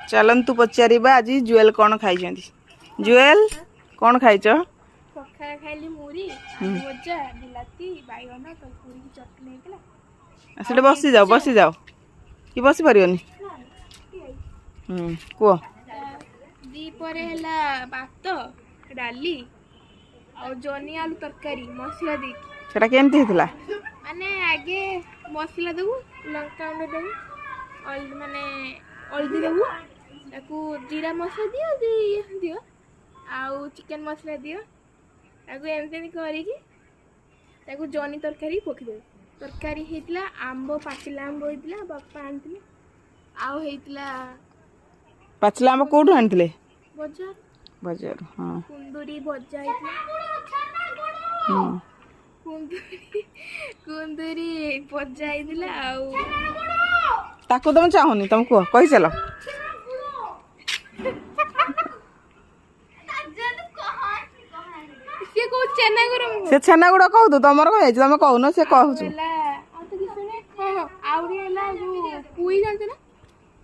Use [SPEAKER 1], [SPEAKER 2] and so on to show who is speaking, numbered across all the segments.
[SPEAKER 1] चलतु पचारिबा आज जुएल कौन खाई जुएल कौन खाइच
[SPEAKER 2] सकाଳେ ଖାଇଲି ମୁଢି ଭଜା ବିଲାତି ବାଇଗଣ ତରକାରୀ ଚଟଣି ହେଇଥିଲା
[SPEAKER 1] ସେଠି ବସି ଯାଅ କି ବସିପାରିବନି କୁହ
[SPEAKER 2] ଦୀପରେ ହେଲା ଭାତ ଡାଲି ଆଉ ଜହ୍ନି ଆଳୁ ତରକାରୀ ମସଲା ଦେଇକି
[SPEAKER 1] ସେଟା କେମିତି ହେଇଥିଲା
[SPEAKER 2] ମାନେ ଆଗେ ମସଲା ଦେବୁ ଲଙ୍କା ଗୁଣ୍ଡ ଦେବୁ ମାନେ ହଳଦୀ ଦେବୁ ତାକୁ ଜିରା ମସଲା ଦିଅ ଆଉ ଚିକେନ ମସଲା ଦିଅ ତାକୁ ଏମିତି କରିକି ତାକୁ ଜହ୍ନି ତରକାରୀ ପକେଇଦେବୁ ତରକାରୀ ହେଇଥିଲା ଆମ୍ବ ପାଚିଲା ଆମ୍ବ ହେଇଥିଲା ବାପା ଆଣିଥିଲେ ଆଉ ହେଇଥିଲା
[SPEAKER 1] ପାଚିଲା ଆମ୍ବ କୋଉଠୁ ଆଣିଥିଲେ
[SPEAKER 2] ବଜାର
[SPEAKER 1] ହଁ
[SPEAKER 2] କୁନ୍ଦୁରି ଭଜା ହେଇଥିଲା କୁନ୍ଦୁରି ଭଜା ହେଇଥିଲା ଆଉ
[SPEAKER 1] ତାକୁ ତମେ ଚାହୁଁନି ତମେ କୁହ କହି ଚାଲ ସେ ଛେନା ଗୁଡା କହୁଛୁ ତମର କଣ ହେଇଛି ତମେ କହୁନ ସେ କହୁଛୁ
[SPEAKER 2] ପୁଇ ଜାଣିଛ ନା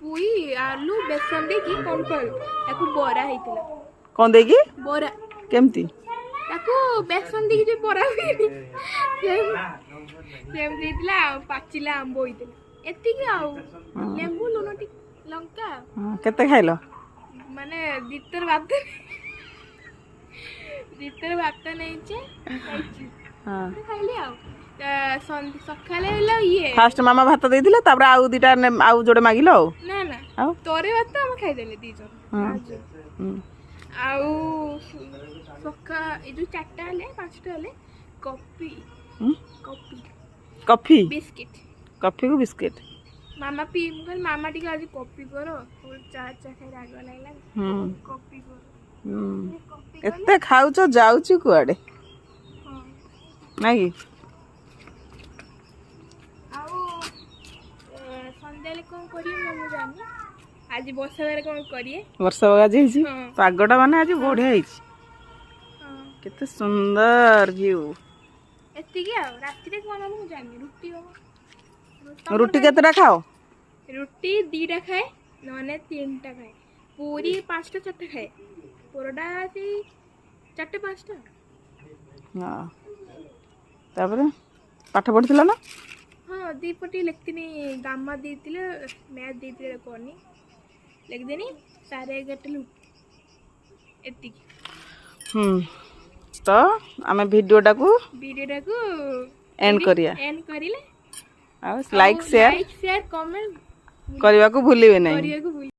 [SPEAKER 2] ପୁଇ ଆଲୁ ବେସନ ଦେଇକି କଣ ତାକୁ ବରା ହେଇଥିଲା
[SPEAKER 1] କଣ ଦେଇକି
[SPEAKER 2] ବରା
[SPEAKER 1] କେମିତି
[SPEAKER 2] ତାକୁ ବେସନ ଦେଇକି ଯୋଉ ବରା ହୁଏନି ସେମିତି ହେଇଥିଲା ଆଉ ପାଚିଲା ଆମ୍ବ ହେଇଥିଲା ଏତିକି ଆଉ ଲେମ୍ବୁ ଲୁଣ ଟିକେ ଲଙ୍କା
[SPEAKER 1] କେତେ ଖାଇଲ
[SPEAKER 2] ମାନେ ଦିଥର ଭାତ ନେଇଛେ ଖାଇଲି ଆଉ ସକାଳେ ହେଲା ଇଏ
[SPEAKER 1] ଫାଷ୍ଟ ମାମା ଭାତ ଦେଇଥିଲେ ତାପରେ ଆଉ ଦିଟା ଆଉ ଯୋଡେ ମାଗିଲ ଆଉ
[SPEAKER 2] ନା ଆଉ ତୋରେ ଭାତ ଆମେ ଖାଇଦେଲେ ଦି ଜଣ ଆଉ ଏ ଯୋଉ 4ଟା ହେଲେ 5ଟା ହେଲେ
[SPEAKER 1] କଫି
[SPEAKER 2] ବିସ୍କିଟ୍
[SPEAKER 1] କଫି କୁ ବିସ୍କିଟ୍
[SPEAKER 2] ମାମା ମାମା ଟିକେ ଆଜି କଫି କର ଚା ଖାଇ ରାଗ ଲାଗିଲା କଫି କର
[SPEAKER 1] ଏତେ ଖାଉଛ ଯାଉଛି କୁଆଡେ ନାଇଁ
[SPEAKER 2] ଆଉ ସନ୍ଧ୍ୟାରେ କଣ କରିବି ମୁଁ ଜାଣିନି ଆଜି ବର୍ଷା ବେଳେ କଣ କରିବେ
[SPEAKER 1] ବର୍ଷା ଆଜି ହେଇଛି ପାଗଟା ମାନେ ଆଜି ବଢିଆ ହେଇଛି କେତେ ସୁନ୍ଦର ଭିଉ
[SPEAKER 2] ଏତିକି ଆଉ ରାତିରେ କଣ ହବ ମୁଁ ଜାଣିନି
[SPEAKER 1] ରୁଟି କେତେଟା ଖାଅ
[SPEAKER 2] ରୁଟି 2ଟା ଖାଏ ନହେଲେ 3ଟା ଖାଏ ପୁରୀ 5ଟା 4ଟା ଖାଏ ପରଟା ସେଇ 4ଟା 5ଟା
[SPEAKER 1] ହଁ ତାପରେ ପାଠ ପଢିଥିଲ ନା
[SPEAKER 2] ହଁ ଦୀପଟି ଲେଖିନି ଗାମା ଦେଇଥିଲେ ମ୍ୟାଥ ଦେଇଥିଲେ କରନି ଲେଖିଦେନି 11:30 ଏତିକି
[SPEAKER 1] ତ ଆମେ ଭିଡ଼ିଓଟାକୁ
[SPEAKER 2] ଏଣ୍ଡ କରିଲେ
[SPEAKER 1] ଆଉ ଲାଇକ୍ ସେୟାର
[SPEAKER 2] କମେଣ୍ଟ
[SPEAKER 1] କରିବାକୁ ଭୁଲିବେ ନାହିଁ।